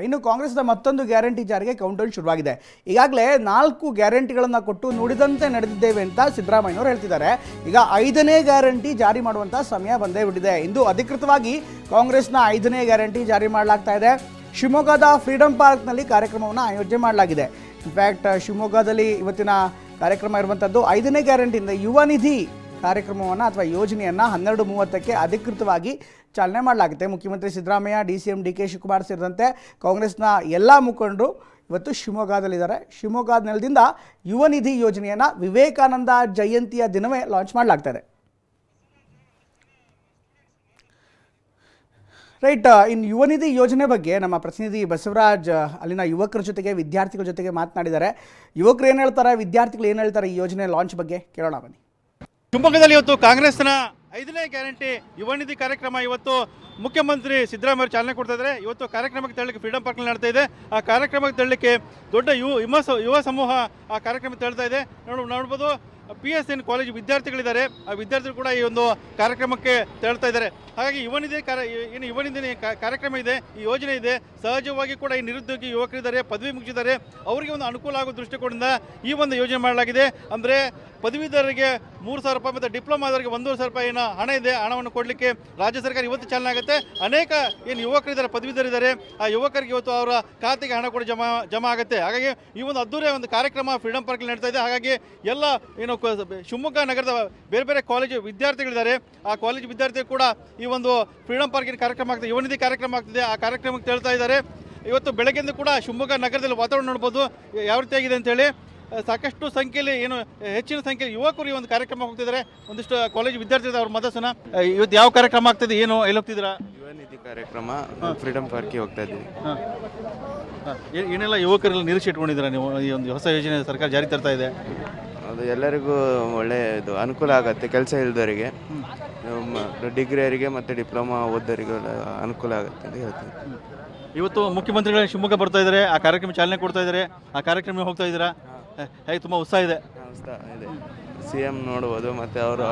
ಇನ್ನು ಕಾಂಗ್ರೆಸ್ನ ಮತ್ತೊಂದು ಗ್ಯಾರಂಟಿ ಜಾರಿಗೆ ಕೌಂಟೌನ್ ಶುರುವಾಗಿದೆ. ಈಗಾಗಲೇ 4 ಗ್ಯಾರಂಟಿಗಳನ್ನು ಕೊಟ್ಟು ನುಡಿದಂತೆ ನಡೆದಿದ್ದೇವೆ ಅಂತ ಸಿದ್ದರಾಮಯ್ಯನವರು ಹೇಳ್ತಿದ್ದಾರೆ. ಈಗ 5ನೇ ಗ್ಯಾರಂಟಿ ಜಾರಿ ಮಾಡುವಂತ ಸಮಯ ಬಂದೇ ಬಿಟ್ಟಿದೆ. ಇಂದು ಅಧಿಕೃತವಾಗಿ ಕಾಂಗ್ರೆಸ್ನ 5ನೇ ಗ್ಯಾರಂಟಿ ಜಾರಿ ಮಾಡಲಾಗ್ತಾ ಇದೆ. ಶಿವಮೊಗ್ಗದ ಫ್ರೀಡಂ ಪಾರ್ಕ್ನಲ್ಲಿ ಕಾರ್ಯಕ್ರಮವನ್ನು ಆಯೋಜನೆ ಮಾಡಲಾಗಿದೆ. ಇನ್ಫ್ಯಾಕ್ಟ್ ಶಿವಮೊಗ್ಗದಲ್ಲಿ ಇವತ್ತಿನ ಕಾರ್ಯಕ್ರಮ ಇರುವಂಥದ್ದು 5ನೇ ಗ್ಯಾರಂಟಿಯಿಂದ ಯುವ ನಿಧಿ ಕಾರ್ಯಕ್ರಮವನ್ನು ಅಥವಾ ಯೋಜನೆಯನ್ನು 12:30ಕ್ಕೆ ಅಧಿಕೃತವಾಗಿ ಚಾಲನೆ ಮಾಡಲಾಗುತ್ತೆ. ಮುಖ್ಯಮಂತ್ರಿ ಸಿದ್ದರಾಮಯ್ಯ, DCM DK ಶಿವಕುಮಾರ್ ಸೇರಿದಂತೆ ಕಾಂಗ್ರೆಸ್ನ ಎಲ್ಲ ಮುಖಂಡರು ಇವತ್ತು ಶಿವಮೊಗ್ಗದಲ್ಲಿದ್ದಾರೆ. ಶಿವಮೊಗ್ಗದ ನೆಲದಿಂದ ಯುವ ನಿಧಿ ಯೋಜನೆಯನ್ನು ವಿವೇಕಾನಂದ ಜಯಂತಿಯ ದಿನವೇ ಲಾಂಚ್ ಮಾಡಲಾಗ್ತದೆ. ರೈಟ್, ಇನ್ನು ಯುವ ನಿಧಿ ಯೋಜನೆ ಬಗ್ಗೆ ನಮ್ಮ ಪ್ರತಿನಿಧಿ ಬಸವರಾಜ್ ಅಲ್ಲಿನ ಯುವಕರ ಜೊತೆಗೆ ವಿದ್ಯಾರ್ಥಿಗಳ ಜೊತೆಗೆ ಮಾತನಾಡಿದ್ದಾರೆ. ಯುವಕರು ಏನು ಹೇಳ್ತಾರೆ, ವಿದ್ಯಾರ್ಥಿಗಳು ಏನು ಹೇಳ್ತಾರೆ ಈ ಯೋಜನೆ ಲಾಂಚ್ ಬಗ್ಗೆ ಕೇಳೋಣ ಬನ್ನಿ. ಶಿವಮೊಗ್ಗದಲ್ಲಿ ಇವತ್ತು ಕಾಂಗ್ರೆಸ್ನ 5ನೇ ಗ್ಯಾರಂಟಿ ಯುವ ನಿಧಿ ಕಾರ್ಯಕ್ರಮ ಇವತ್ತು ಮುಖ್ಯಮಂತ್ರಿ ಸಿದ್ದರಾಮಯ್ಯ ಚಾಲನೆ ಕೊಡ್ತಾ ಇದ್ದಾರೆ. ಇವತ್ತು ಕಾರ್ಯಕ್ರಮಕ್ಕೆ ತೆರಳಿಕ್ಕೆ ಫ್ರೀಡಂ ಪಾರ್ಕ್ನಲ್ಲಿ ನಡೆತಾ ಇದೆ. ಆ ಕಾರ್ಯಕ್ರಮಕ್ಕೆ ತೆರಳಿಕ್ಕೆ ದೊಡ್ಡ ಯುವ ಸಮೂಹ ಆ ಕಾರ್ಯಕ್ರಮಕ್ಕೆ ತೆರಳ್ತಾ ಇದೆ. ನೋಡ್ಬೋದು PSN ಕಾಲೇಜು ವಿದ್ಯಾರ್ಥಿಗಳಿದ್ದಾರೆ. ಆ ವಿದ್ಯಾರ್ಥಿಗಳು ಕೂಡ ಈ ಒಂದು ಕಾರ್ಯಕ್ರಮಕ್ಕೆ ತೆರಳ್ತಾ ಇದ್ದಾರೆ. ಹಾಗಾಗಿ ಯುವ ನಿಧಿ ಕಾರ್ಯಕ್ರಮ ಇದೆ, ಈ ಯೋಜನೆ ಇದೆ. ಸಹಜವಾಗಿ ಕೂಡ ಈ ನಿರುದ್ಯೋಗಿ ಯುವಕರಿದ್ದಾರೆ, ಪದವಿ ಮುಗಿಸಿದ್ದಾರೆ, ಅವರಿಗೆ ಒಂದು ಅನುಕೂಲ ಆಗೋ ದೃಷ್ಟಿಕೋನದಿಂದ ಈ ಒಂದು ಯೋಜನೆ ಮಾಡಲಾಗಿದೆ. ಅಂದರೆ ಪದವೀಧರರಿಗೆ 3,000 ರೂಪಾಯಿ ಮತ್ತು ಡಿಪ್ಲೊಮಾದವರಿಗೆ 1,500 ರೂಪಾಯಿ ಹಣ ಇದೆ. ಹಣವನ್ನು ಕೊಡಲಿಕ್ಕೆ ರಾಜ್ಯ ಸರ್ಕಾರ ಇವತ್ತು ಚಾಲನೆ ಆಗುತ್ತೆ. ಅನೇಕ ಏನು ಯುವಕರಿದ್ದಾರೆ, ಪದವೀಧರಿದ್ದಾರೆ, ಆ ಯುವಕರಿಗೆ ಇವತ್ತು ಅವರ ಖಾತೆಗೆ ಹಣ ಕೂಡ ಜಮಾ ಆಗುತ್ತೆ. ಹಾಗಾಗಿ ಈ ಒಂದು ಅದ್ದೂರಿಯ ಒಂದು ಕಾರ್ಯಕ್ರಮ ಫ್ರೀಡಂ ಪಾರ್ಕ್ ನಡೀತಾ ಇದೆ. ಹಾಗಾಗಿ ಎಲ್ಲ ಏನು ಶಿವಮೊಗ್ಗ ನಗರದ ಬೇರೆ ಬೇರೆ ಕಾಲೇಜು ವಿದ್ಯಾರ್ಥಿಗಳಿದ್ದಾರೆ. ಆ ಕಾಲೇಜು ವಿದ್ಯಾರ್ಥಿಗಳು ಕೂಡ ಈ ಒಂದು ಫ್ರೀಡಂ ಪಾರ್ಕಿನ ಕಾರ್ಯಕ್ರಮ ಆಗ್ತದೆ, ಯುವ ನಿಧಿ ಕಾರ್ಯಕ್ರಮ ಆಗ್ತದೆ, ಆ ಕಾರ್ಯಕ್ರಮಕ್ಕೆ ತೆರಳ್ತಾ ಇದ್ದಾರೆ. ಇವತ್ತು ಬೆಳಗ್ಗೆಯಿಂದ ಕೂಡ ಶಿವಮೊಗ್ಗ ನಗರದಲ್ಲಿ ವಾತಾವರಣ ನೋಡ್ಬೋದು ಯಾವ ರೀತಿಯಾಗಿದೆ ಅಂತೇಳಿ. ಸಾಕಷ್ಟು ಸಂಖ್ಯೆಯಲ್ಲಿ ಹೆಚ್ಚಿನ ಸಂಖ್ಯೆಯಲ್ಲಿ ಯುವಕರು ಈ ಒಂದು ಕಾರ್ಯಕ್ರಮ ಹೋಗ್ತಿದ್ದಾರೆ. ಒಂದಿಷ್ಟು ಕಾಲೇಜು ವಿದ್ಯಾರ್ಥಿಗಳು ಅವ್ರ ಮತಸನ ಇವತ್ತು ಯಾವ ಕಾರ್ಯಕ್ರಮ ಆಗ್ತದೆ, ಏನು ಎಲ್ಲಿ ಹೋಗ್ತಿದ್ದೀರಾ? ಯುವ ನಿಧಿ ಕಾರ್ಯಕ್ರಮ ಫ್ರೀಡಂ ಪಾರ್ಕ್ಗೆ ಹೋಗ್ತಾ ಇದ್ದೀವಿ. ಏನೆಲ್ಲ ಯುವಕರೆಲ್ಲ ನಿರೀಕ್ಷೆ ಇಟ್ಕೊಂಡಿದ್ದೀರಾ ನೀವು? ಈ ಒಂದು ಹೊಸ ಯೋಜನೆ ಸರ್ಕಾರ ಜಾರಿ ತರ್ತಾ ಇದೆ, ಅದು ಎಲ್ಲರಿಗೂ ಒಳ್ಳೆಯದು ಅನುಕೂಲ ಆಗುತ್ತೆ. ಕೆಲಸ ಇಲ್ದವರಿಗೆ, ಡಿಗ್ರಿಯವರಿಗೆ ಮತ್ತು ಡಿಪ್ಲೊಮಾ ಓದೋರಿಗೆ ಅನುಕೂಲ ಆಗುತ್ತೆ ಅಂತ ಹೇಳ್ತೀನಿ. ಇವತ್ತು ಮುಖ್ಯಮಂತ್ರಿಗಳು ಶಿವಮೊಗ್ಗ ಬರ್ತಾ ಇದ್ದಾರೆ, ಆ ಕಾರ್ಯಕ್ರಮ ಚಾಲನೆ ಕೊಡ್ತಾ ಇದ್ದಾರೆ. ಆ ಕಾರ್ಯಕ್ರಮ ಹೋಗ್ತಾ ಇದ್ದೀರಾ? ಹೇಗೆ ತುಂಬ ಉತ್ಸಾಹ ಇದೆ? ಉತ್ಸಾಹ ಇದೆ. CM ನೋಡ್ಬೋದು ಮತ್ತು ಅವರು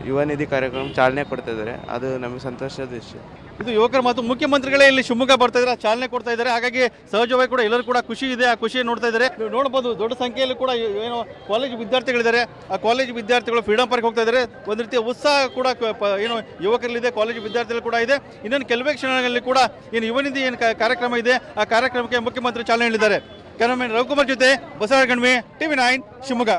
ಯುವ ನಿಧಿ ಕಾರ್ಯಕ್ರಮ ಚಾಲನೆ ಕೊಡ್ತಾ ಇದ್ದಾರೆ. ಅದು ನಮಗೆ ಸಂತೋಷದ ವಿಷಯ. ಇದು ಯುವಕರ ಮಾತು. ಮುಖ್ಯಮಂತ್ರಿಗಳೇ ಇಲ್ಲಿ ಶಿವಮೊಗ್ಗ ಬರ್ತಾ ಇದ್ದಾರೆ, ಚಾಲನೆ ಕೊಡ್ತಾ ಇದ್ದಾರೆ. ಹಾಗಾಗಿ ಸಹಜವಾಗಿ ಕೂಡ ಎಲ್ಲರೂ ಕೂಡ ಖುಷಿ ಇದೆ, ಆ ಖುಷಿ ನೋಡ್ತಾ ಇದ್ದಾರೆ. ನೀವು ನೋಡ್ಬೋದು ದೊಡ್ಡ ಸಂಖ್ಯೆಯಲ್ಲಿ ಕೂಡ ಏನು ಕಾಲೇಜು ವಿದ್ಯಾರ್ಥಿಗಳಿದ್ದಾರೆ. ಆ ಕಾಲೇಜು ವಿದ್ಯಾರ್ಥಿಗಳು ಫ್ರೀಡಂ ಪಾರ್ಕ್ ಹೋಗ್ತಾ ಇದ್ದಾರೆ. ಒಂದು ರೀತಿಯ ಉತ್ಸಾಹ ಕೂಡ ಏನು ಯುವಕರಲ್ಲಿದೆ, ಕಾಲೇಜು ವಿದ್ಯಾರ್ಥಿಗಳು ಕೂಡ ಇದೆ. ಇನ್ನೊಂದು ಕೆಲವೇ ಕ್ಷಣಗಳಲ್ಲಿ ಕೂಡ ಏನು ಯುವ ನಿಧಿ ಏನು ಕಾರ್ಯಕ್ರಮ ಇದೆ, ಆ ಕಾರ್ಯಕ್ರಮಕ್ಕೆ ಮುಖ್ಯಮಂತ್ರಿ ಚಾಲನೆ ನೀಡಿದ್ದಾರೆ. ಕ್ಯಾಮರಾಮನ್ ರವಿಕುಮಾರ್ ಜೊತೆ ಬಸವರಾಜ್ ಗಣ್ವಿ, TV9 ಶಿವಮೊಗ್ಗ.